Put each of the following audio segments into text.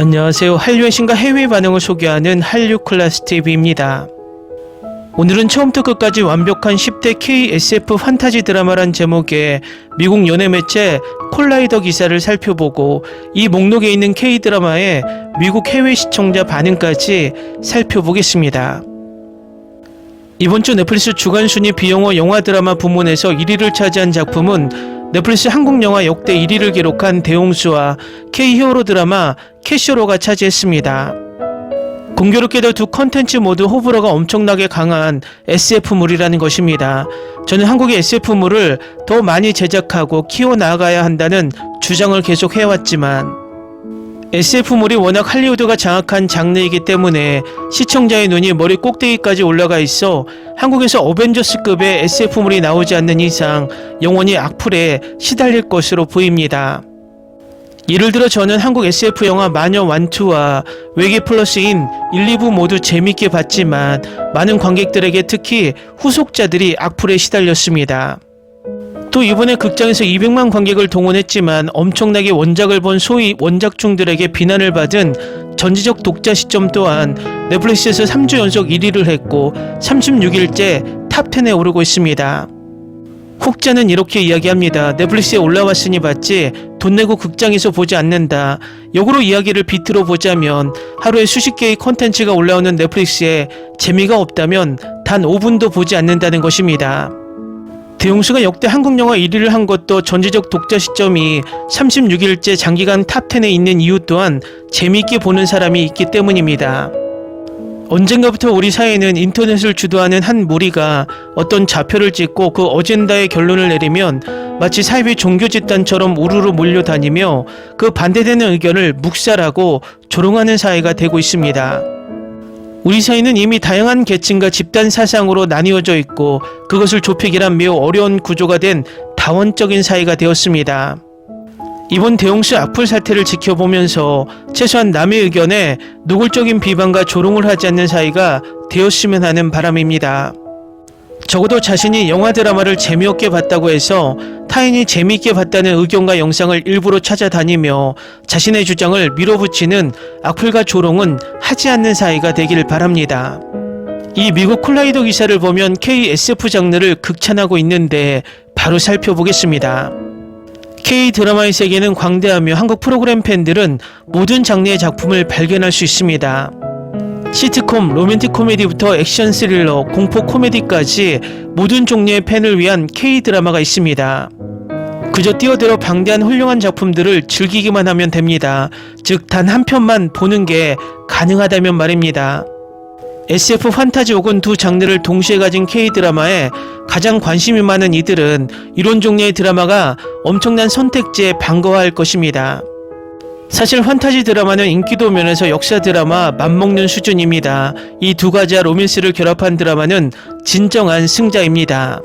안녕하세요. 한류의 신과 해외 반응을 소개하는 한류클래스TV입니다. 오늘은 처음부터 끝까지 완벽한 10대 K-SF 판타지 드라마란 제목의 미국 연예 매체 콜라이더 기사를 살펴보고 이 목록에 있는 K-드라마의 미국 해외 시청자 반응까지 살펴보겠습니다. 이번 주 넷플릭스 주간 순위 비영어 영화 드라마 부문에서 1위를 차지한 작품은 넷플릭스 한국 영화 역대 1위를 기록한 대홍수와 K-히어로 드라마 캐쇼로가 차지했습니다. 공교롭게도 두 컨텐츠 모두 호불호가 엄청나게 강한 SF물이라는 것입니다. 저는 한국의 SF물을 더 많이 제작하고 키워나가야 한다는 주장을 계속 해왔지만 SF물이 워낙 할리우드가 장악한 장르이기 때문에 시청자의 눈이 머리 꼭대기까지 올라가 있어 한국에서 어벤져스급의 SF물이 나오지 않는 이상 영원히 악플에 시달릴 것으로 보입니다. 예를 들어 저는 한국 SF 영화 마녀 1, 2와 외계 플러스인 1, 2부 모두 재밌게 봤지만 많은 관객들에게 특히 후속자들이 악플에 시달렸습니다. 또 이번에 극장에서 200만 관객을 동원했지만 엄청나게 원작을 본 소위 원작충들에게 비난을 받은 전지적 독자 시점 또한 넷플릭스에서 3주 연속 1위를 했고 36일째 탑10에 오르고 있습니다. 혹자는 이렇게 이야기합니다. 넷플릭스에 올라왔으니 봤지 돈 내고 극장에서 보지 않는다. 역으로 이야기를 비틀어 보자면 하루에 수십 개의 컨텐츠가 올라오는 넷플릭스에 재미가 없다면 단 5분도 보지 않는다는 것입니다. 대홍수가 역대 한국 영화 1위를 한 것도 전지적 독자 시점이 36일째 장기간 탑10에 있는 이유 또한 재미있게 보는 사람이 있기 때문입니다. 언젠가부터 우리 사회는 인터넷을 주도하는 한 무리가 어떤 좌표를 찍고 그 어젠다의 결론을 내리면 마치 사이비 종교 집단처럼 우르르 몰려다니며 그 반대되는 의견을 묵살하고 조롱하는 사회가 되고 있습니다. 우리 사회는 이미 다양한 계층과 집단 사상으로 나뉘어져 있고 그것을 좁히기란 매우 어려운 구조가 된 다원적인 사회가 되었습니다. 이번 대홍수 악플 사태를 지켜보면서 최소한 남의 의견에 노골적인 비방과 조롱을 하지 않는 사회가 되었으면 하는 바람입니다. 적어도 자신이 영화 드라마를 재미없게 봤다고 해서 타인이 재미있게 봤다는 의견과 영상을 일부러 찾아다니며 자신의 주장을 밀어붙이는 악플과 조롱은 하지 않는 사회가 되기를 바랍니다. 이 미국 콜라이더 기사를 보면 K-SF 장르를 극찬하고 있는데 바로 살펴보겠습니다. K-드라마의 세계는 광대하며 한국 프로그램 팬들은 모든 장르의 작품을 발견할 수 있습니다. 시트콤, 로맨틱 코미디부터 액션 스릴러, 공포 코미디까지 모든 종류의 팬을 위한 K-드라마가 있습니다. 그저 뛰어들어 방대한 훌륭한 작품들을 즐기기만 하면 됩니다. 즉 단 한 편만 보는 게 가능하다면 말입니다. SF 판타지 혹은 두 장르를 동시에 가진 K-드라마에 가장 관심이 많은 이들은 이런 종류의 드라마가 엄청난 선택지에 반가워할 것입니다. 사실 판타지 드라마는 인기도 면에서 역사 드라마 맞먹는 수준입니다. 이 두 가지와 로맨스를 결합한 드라마는 진정한 승자입니다.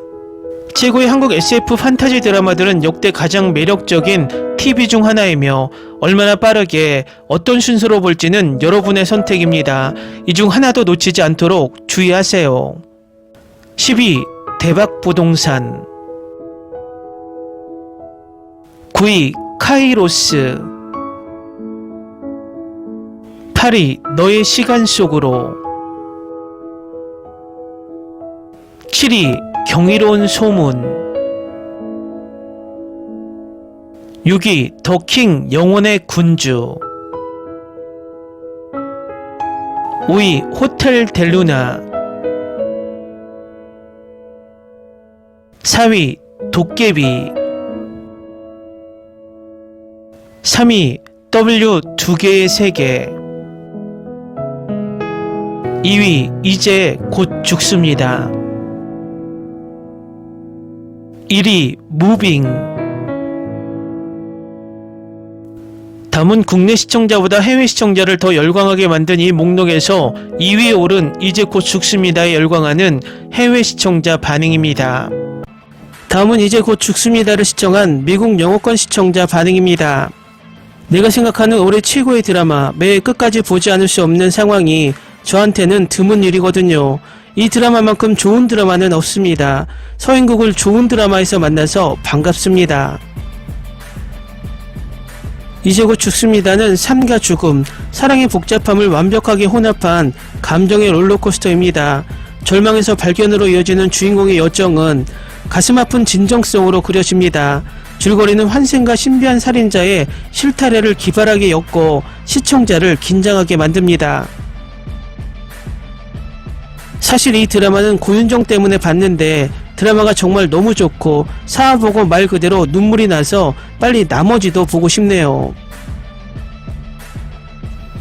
최고의 한국 SF 판타지 드라마들은 역대 가장 매력적인 TV 중 하나이며 얼마나 빠르게 어떤 순서로 볼지는 여러분의 선택입니다. 이 중 하나도 놓치지 않도록 주의하세요. 10위 대박부동산 9위 카이로스 8위 너의 시간 속으로 7위 경이로운 소문 6위 더킹 영혼의 군주 5위 호텔 델루나 4위 도깨비 3위 W 두 개의 세계 2위 이제 곧 죽습니다 1위 무빙 다음은 국내 시청자보다 해외 시청자를 더 열광하게 만든 이 목록에서 2위에 오른 이제 곧 죽습니다에 열광하는 해외 시청자 반응입니다. 다음은 이제 곧 죽습니다를 시청한 미국 영어권 시청자 반응입니다. 내가 생각하는 올해 최고의 드라마, 매해 끝까지 보지 않을 수 없는 상황이 저한테는 드문 일이거든요. 이 드라마만큼 좋은 드라마는 없습니다. 서인국을 좋은 드라마에서 만나서 반갑습니다. 이제 곧 죽습니다는 삶과 죽음, 사랑의 복잡함을 완벽하게 혼합한 감정의 롤러코스터입니다. 절망에서 발견으로 이어지는 주인공의 여정은 가슴 아픈 진정성으로 그려집니다. 줄거리는 환생과 신비한 살인자의 실타래를 기발하게 엮고 시청자를 긴장하게 만듭니다. 사실 이 드라마는 고윤정 때문에 봤는데 드라마가 정말 너무 좋고 사화 보고 말 그대로 눈물이 나서 빨리 나머지도 보고 싶네요.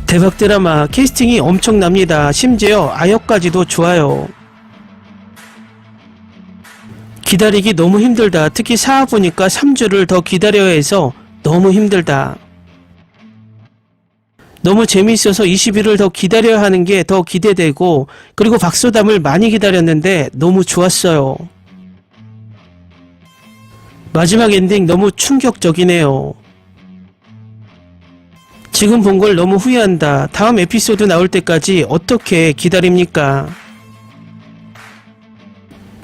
대박 드라마, 캐스팅이 엄청납니다. 심지어 아역까지도 좋아요. 기다리기 너무 힘들다. 특히 사화 보니까 3주를 더 기다려야 해서 너무 힘들다. 너무 재미있어서 20일을 더 기다려야 하는 게 더 기대되고, 그리고 박소담을 많이 기다렸는데 너무 좋았어요. 마지막 엔딩 너무 충격적이네요. 지금 본 걸 너무 후회한다. 다음 에피소드 나올 때까지 어떻게 기다립니까?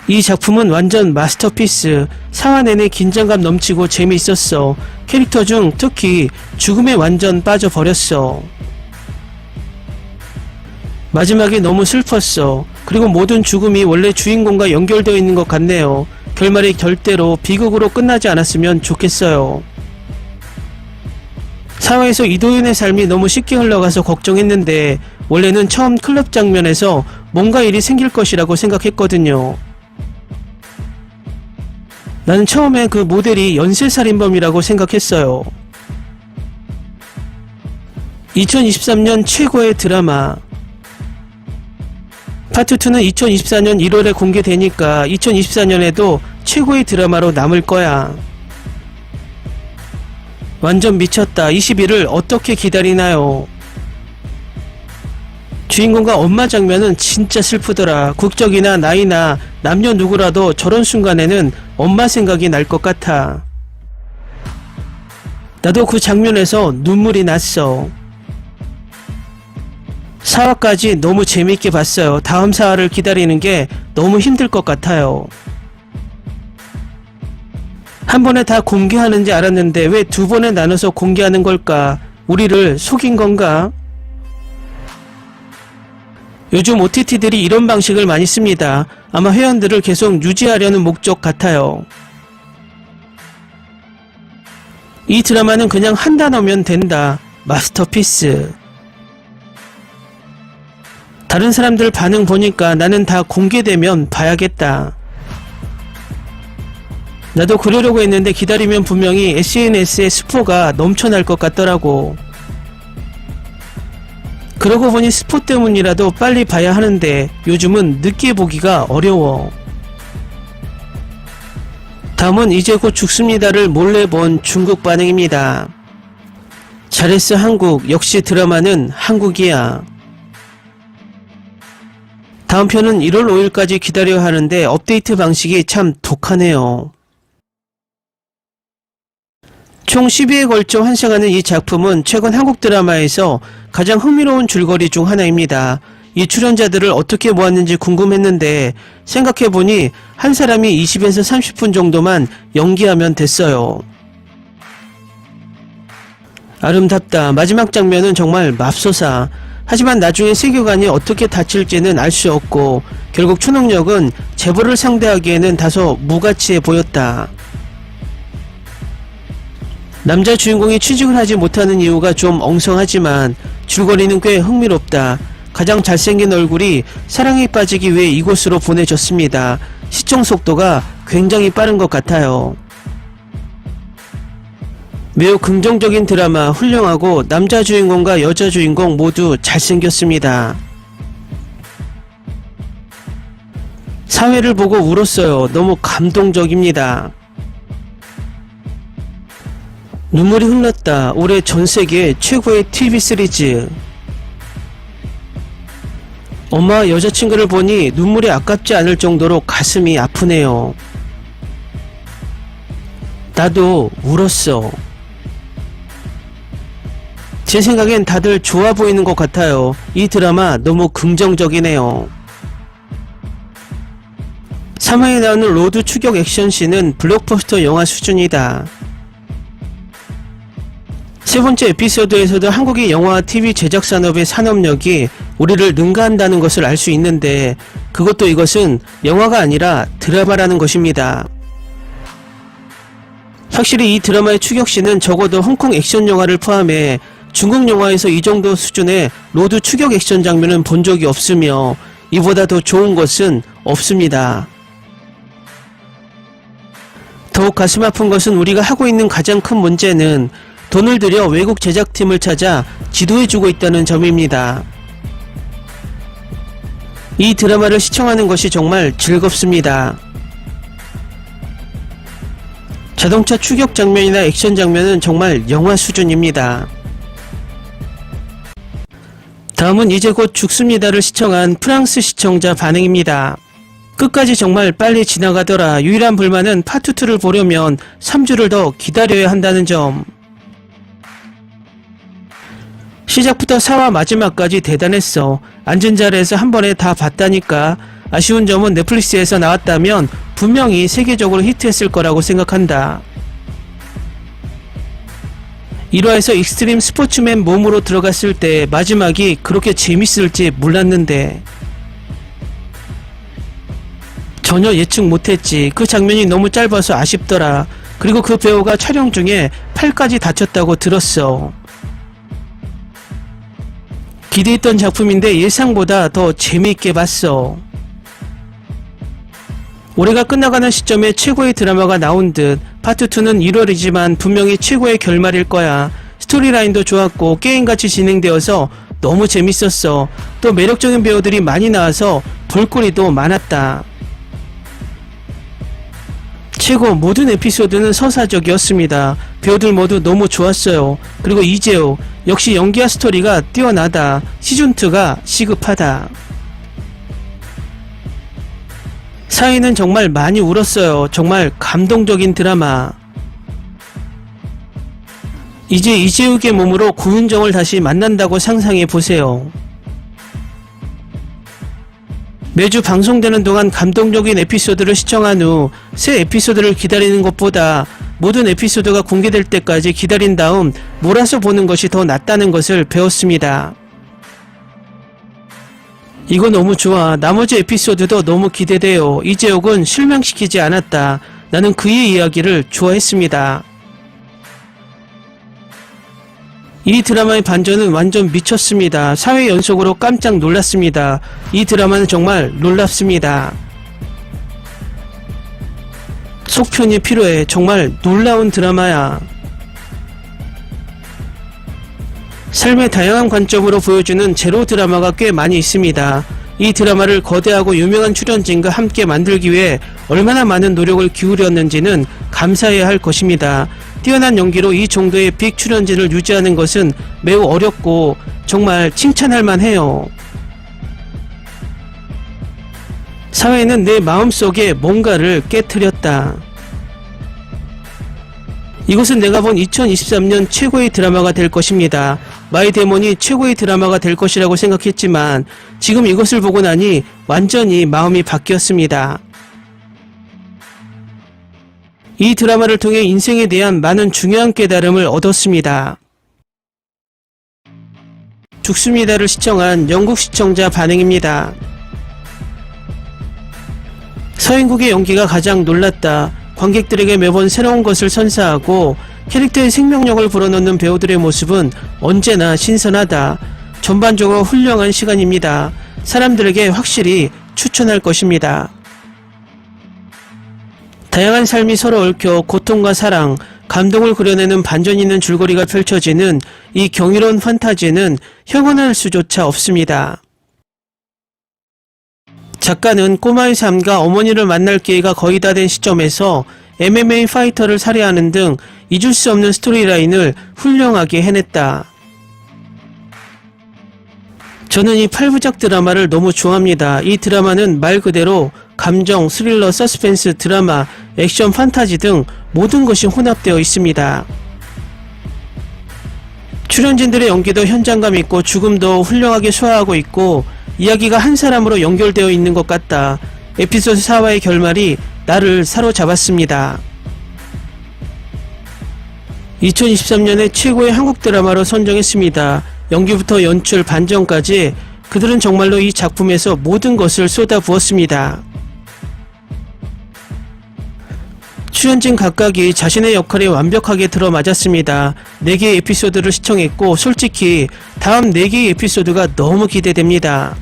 이 작품은 완전 마스터피스. 4화 내내 긴장감 넘치고 재미있었어. 캐릭터 중 특히 죽음에 완전 빠져버렸어. 마지막에 너무 슬펐어. 그리고 모든 죽음이 원래 주인공과 연결되어 있는 것 같네요. 결말이 절대로 비극으로 끝나지 않았으면 좋겠어요. 4화에서 이도윤의 삶이 너무 쉽게 흘러가서 걱정했는데 원래는 처음 클럽 장면에서 뭔가 일이 생길 것이라고 생각했거든요. 나는 처음에 그 모델이 연쇄살인범이라고 생각했어요. 2023년 최고의 드라마. 파트 2는 2024년 1월에 공개되니까 2024년에도 최고의 드라마로 남을 거야. 완전 미쳤다. 20일을 어떻게 기다리나요? 주인공과 엄마 장면은 진짜 슬프더라. 국적이나 나이나 남녀 누구라도 저런 순간에는 엄마 생각이 날 것 같아. 나도 그 장면에서 눈물이 났어. 4화까지 너무 재밌게 봤어요. 다음 4화를 기다리는 게 너무 힘들 것 같아요. 한 번에 다 공개하는지 알았는데 왜 두 번에 나눠서 공개하는 걸까? 우리를 속인 건가? 요즘 OTT들이 이런 방식을 많이 씁니다. 아마 회원들을 계속 유지하려는 목적 같아요. 이 드라마는 그냥 한 단어면 된다. 마스터피스. 다른 사람들 반응 보니까 나는 다 공개되면 봐야겠다. 나도 그러려고 했는데 기다리면 분명히 SNS에 스포가 넘쳐날 것 같더라고. 그러고 보니 스포 때문이라도 빨리 봐야 하는데 요즘은 늦게 보기가 어려워. 다음은 이제 곧 죽습니다를 몰래 본 중국 반응입니다. 잘했어 한국. 역시 드라마는 한국이야. 다음 편은 1월 5일까지 기다려야 하는데 업데이트 방식이 참 독하네요. 총 12회에 걸쳐 환생하는 이 작품은 최근 한국 드라마에서 가장 흥미로운 줄거리 중 하나입니다. 이 출연자들을 어떻게 모았는지 궁금했는데 생각해보니 한 사람이 20에서 30분 정도만 연기하면 됐어요. 아름답다. 마지막 장면은 정말 맙소사. 하지만 나중에 세계관이 어떻게 닫힐지는 알 수 없고 결국 초능력은 재벌을 상대하기에는 다소 무가치해 보였다. 남자 주인공이 취직을 하지 못하는 이유가 좀 엉성하지만 줄거리는 꽤 흥미롭다. 가장 잘생긴 얼굴이 사랑에 빠지기 위해 이곳으로 보내졌습니다. 시청 속도가 굉장히 빠른 것 같아요. 매우 긍정적인 드라마, 훌륭하고 남자 주인공과 여자 주인공 모두 잘생겼습니다. 사회를 보고 울었어요. 너무 감동적입니다. 눈물이 흘렀다. 올해 전세계 최고의 TV 시리즈. 엄마 여자친구를 보니 눈물이 아깝지 않을 정도로 가슴이 아프네요. 나도 울었어. 제 생각엔 다들 좋아 보이는 것 같아요. 이 드라마 너무 긍정적이네요. 3화에 나오는 로드 추격 액션씬은 블록버스터 영화 수준이다. 세 번째 에피소드에서도 한국의 영화 TV 제작 산업의 산업력이 우리를 능가한다는 것을 알 수 있는데 그것도 이것은 영화가 아니라 드라마라는 것입니다. 확실히 이 드라마의 추격신은 적어도 홍콩 액션 영화를 포함해 중국 영화에서 이 정도 수준의 로드 추격 액션 장면은 본 적이 없으며 이보다 더 좋은 것은 없습니다. 더욱 가슴 아픈 것은 우리가 하고 있는 가장 큰 문제는 돈을 들여 외국 제작팀을 찾아 지도해주고 있다는 점입니다. 이 드라마를 시청하는 것이 정말 즐겁습니다. 자동차 추격 장면이나 액션 장면은 정말 영화 수준입니다. 다음은 이제 곧 죽습니다를 시청한 프랑스 시청자 반응입니다. 끝까지 정말 빨리 지나가더라. 유일한 불만은 파트 2를 보려면 3주를 더 기다려야 한다는 점. 시작부터 4화 마지막까지 대단했어. 앉은 자리에서 한 번에 다 봤다니까. 아쉬운 점은 넷플릭스에서 나왔다면 분명히 세계적으로 히트했을 거라고 생각한다. 1화에서 익스트림 스포츠맨 몸으로 들어갔을 때 마지막이 그렇게 재밌을지 몰랐는데 전혀 예측 못했지. 그 장면이 너무 짧아서 아쉽더라. 그리고 그 배우가 촬영 중에 팔까지 다쳤다고 들었어. 기대했던 작품인데 예상보다 더 재미있게 봤어. 올해가 끝나가는 시점에 최고의 드라마가 나온 듯. 파트 2는 1월이지만 분명히 최고의 결말일 거야. 스토리라인도 좋았고 게임같이 진행되어서 너무 재밌었어. 또 매력적인 배우들이 많이 나와서 볼거리도 많았다. 최고 모든 에피소드는 서사적이었습니다. 배우들 모두 너무 좋았어요. 그리고 이재호 역시 연기와 스토리가 뛰어나다. 시즌2가 시급하다. 사회는 정말 많이 울었어요. 정말 감동적인 드라마. 이제 이재욱의 몸으로 고윤정을 다시 만난다고 상상해보세요. 매주 방송되는 동안 감동적인 에피소드를 시청한 후 새 에피소드를 기다리는 것보다 모든 에피소드가 공개될 때까지 기다린 다음 몰아서 보는 것이 더 낫다는 것을 배웠습니다. 이거 너무 좋아. 나머지 에피소드도 너무 기대돼요. 이재욱은 실망시키지 않았다. 나는 그의 이야기를 좋아했습니다. 이 드라마의 반전은 완전 미쳤습니다. 4회 연속으로 깜짝 놀랐습니다. 이 드라마는 정말 놀랍습니다. 속편이 필요해. 정말 놀라운 드라마야. 삶의 다양한 관점으로 보여주는 제로 드라마가 꽤 많이 있습니다. 이 드라마를 거대하고 유명한 출연진과 함께 만들기 위해 얼마나 많은 노력을 기울였는지는 감사해야 할 것입니다. 뛰어난 연기로 이 정도의 빅 출연진을 유지하는 것은 매우 어렵고 정말 칭찬할 만해요. 사회는 내 마음속에 뭔가를 깨트렸다. 이것은 내가 본 2023년 최고의 드라마가 될 것입니다. 마이데몬이 최고의 드라마가 될 것이라고 생각했지만 지금 이것을 보고 나니 완전히 마음이 바뀌었습니다. 이 드라마를 통해 인생에 대한 많은 중요한 깨달음을 얻었습니다. 죽습니다를 시청한 영국 시청자 반응입니다. 서인국의 연기가 가장 놀랐다. 관객들에게 매번 새로운 것을 선사하고 캐릭터의 생명력을 불어넣는 배우들의 모습은 언제나 신선하다. 전반적으로 훌륭한 시간입니다. 사람들에게 확실히 추천할 것입니다. 다양한 삶이 서로 얽혀 고통과 사랑, 감동을 그려내는 반전 있는 줄거리가 펼쳐지는 이 경이로운 판타지는 형언할 수조차 없습니다. 작가는 꼬마의 삶과 어머니를 만날 기회가 거의 다 된 시점에서 MMA 파이터를 살해하는 등 잊을 수 없는 스토리라인을 훌륭하게 해냈다. 저는 이 8부작 드라마를 너무 좋아합니다. 이 드라마는 말 그대로 감정, 스릴러, 서스펜스, 드라마, 액션, 판타지 등 모든 것이 혼합되어 있습니다. 출연진들의 연기도 현장감 있고 죽음도 훌륭하게 소화하고 있고 이야기가 한 사람으로 연결되어 있는 것 같다. 에피소드 4화의 결말이 나를 사로잡았습니다. 2023년에 최고의 한국 드라마로 선정했습니다. 연기부터 연출, 반전까지 그들은 정말로 이 작품에서 모든 것을 쏟아부었습니다. 출연진 각각이 자신의 역할에 완벽하게 들어맞았습니다. 4개의 에피소드를 시청했고 솔직히 다음 4개의 에피소드가 너무 기대됩니다.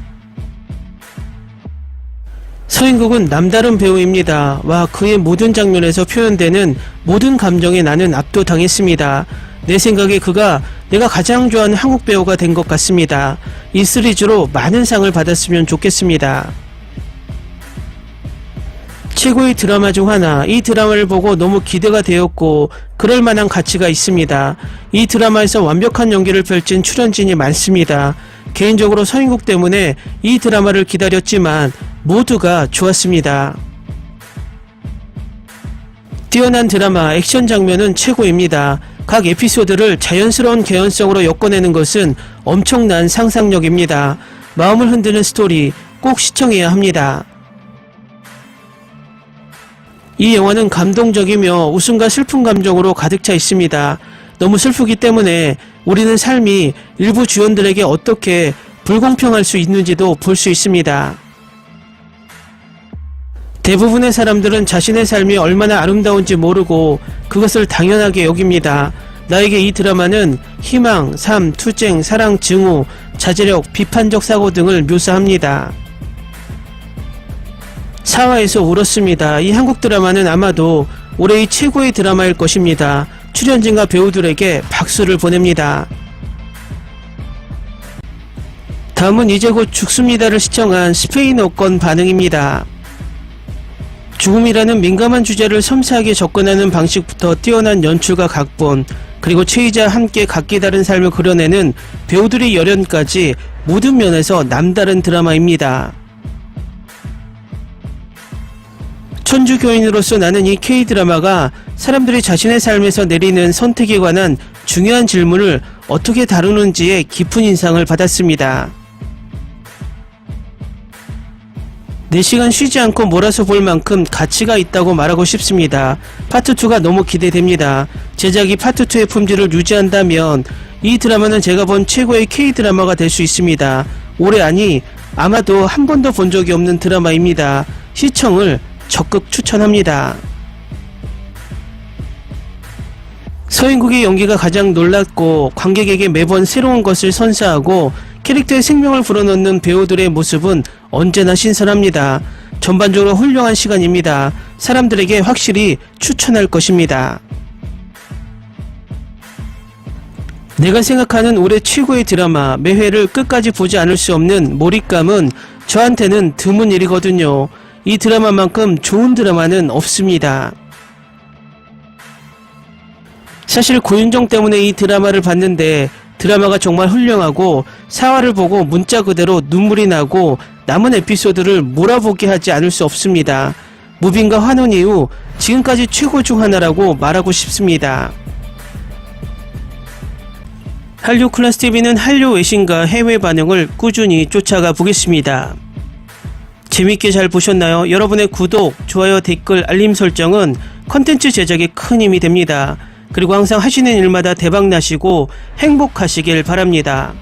서인국은 남다른 배우입니다. 와, 그의 모든 장면에서 표현되는 모든 감정에 나는 압도당했습니다. 내 생각에 그가 내가 가장 좋아하는 한국 배우가 된 것 같습니다. 이 시리즈로 많은 상을 받았으면 좋겠습니다. 최고의 드라마 중 하나, 이 드라마를 보고 너무 기대가 되었고 그럴 만한 가치가 있습니다. 이 드라마에서 완벽한 연기를 펼친 출연진이 많습니다. 개인적으로 서인국 때문에 이 드라마를 기다렸지만 모두가 좋았습니다. 뛰어난 드라마, 액션 장면은 최고입니다. 각 에피소드를 자연스러운 개연성으로 엮어내는 것은 엄청난 상상력입니다. 마음을 흔드는 스토리 꼭 시청해야 합니다. 이 영화는 감동적이며 웃음과 슬픈 감정으로 가득 차 있습니다. 너무 슬프기 때문에 우리는 삶이 일부 주연들에게 어떻게 불공평할 수 있는지도 볼 수 있습니다. 대부분의 사람들은 자신의 삶이 얼마나 아름다운지 모르고 그것을 당연하게 여깁니다. 나에게 이 드라마는 희망, 삶, 투쟁, 사랑, 증오, 자제력, 비판적 사고 등을 묘사합니다. 사화에서 울었습니다. 이 한국 드라마는 아마도 올해의 최고의 드라마일 것입니다. 출연진과 배우들에게 박수를 보냅니다. 다음은 이제 곧 죽습니다를 시청한 스페인어권 반응입니다. 죽음이라는 민감한 주제를 섬세하게 접근하는 방식부터 뛰어난 연출과 각본, 그리고 최희자 함께 각기 다른 삶을 그려내는 배우들의 열연까지 모든 면에서 남다른 드라마입니다. 천주교인으로서 나는 이 K드라마가 사람들이 자신의 삶에서 내리는 선택에 관한 중요한 질문을 어떻게 다루는지에 깊은 인상을 받았습니다. 4시간 쉬지 않고 몰아서 볼 만큼 가치가 있다고 말하고 싶습니다. 파트2가 너무 기대됩니다. 제작이 파트2의 품질을 유지한다면 이 드라마는 제가 본 최고의 K드라마가 될 수 있습니다. 올해 아니 아마도 한 번도 본 적이 없는 드라마입니다. 시청을 적극 추천합니다. 서인국의 연기가 가장 놀랍고 관객에게 매번 새로운 것을 선사하고 캐릭터의 생명을 불어넣는 배우들의 모습은 언제나 신선합니다. 전반적으로 훌륭한 시간입니다. 사람들에게 확실히 추천할 것입니다. 내가 생각하는 올해 최고의 드라마, 매회를 끝까지 보지 않을 수 없는 몰입감은 저한테는 드문 일이거든요. 이 드라마만큼 좋은 드라마는 없습니다. 사실 고윤정 때문에 이 드라마를 봤는데 드라마가 정말 훌륭하고 사화를 보고 문자 그대로 눈물이 나고 남은 에피소드를 몰아보게 하지 않을 수 없습니다. 무빈과 환혼 이후 지금까지 최고 중 하나라고 말하고 싶습니다. 한류 클래스TV는 한류 외신과 해외 반응을 꾸준히 쫓아가 보겠습니다. 재밌게 잘 보셨나요? 여러분의 구독, 좋아요, 댓글, 알림 설정은 컨텐츠 제작에 큰 힘이 됩니다. 그리고 항상 하시는 일마다 대박 나시고 행복하시길 바랍니다.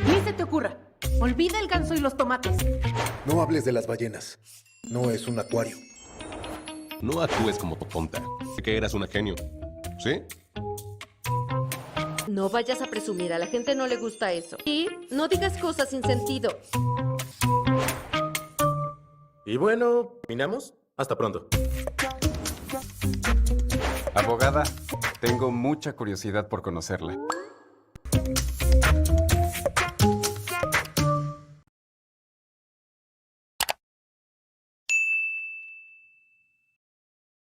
Ni se te ocurra. Olvida el ganso y los tomates. No hables de las ballenas. No es un acuario. No actúes como tonta, que eras una genio, ¿sí? No vayas a presumir, a la gente no le gusta eso. Y no digas cosas sin sentido. Y bueno, ¿terminamos? Hasta pronto. Abogada, tengo mucha curiosidad por conocerla.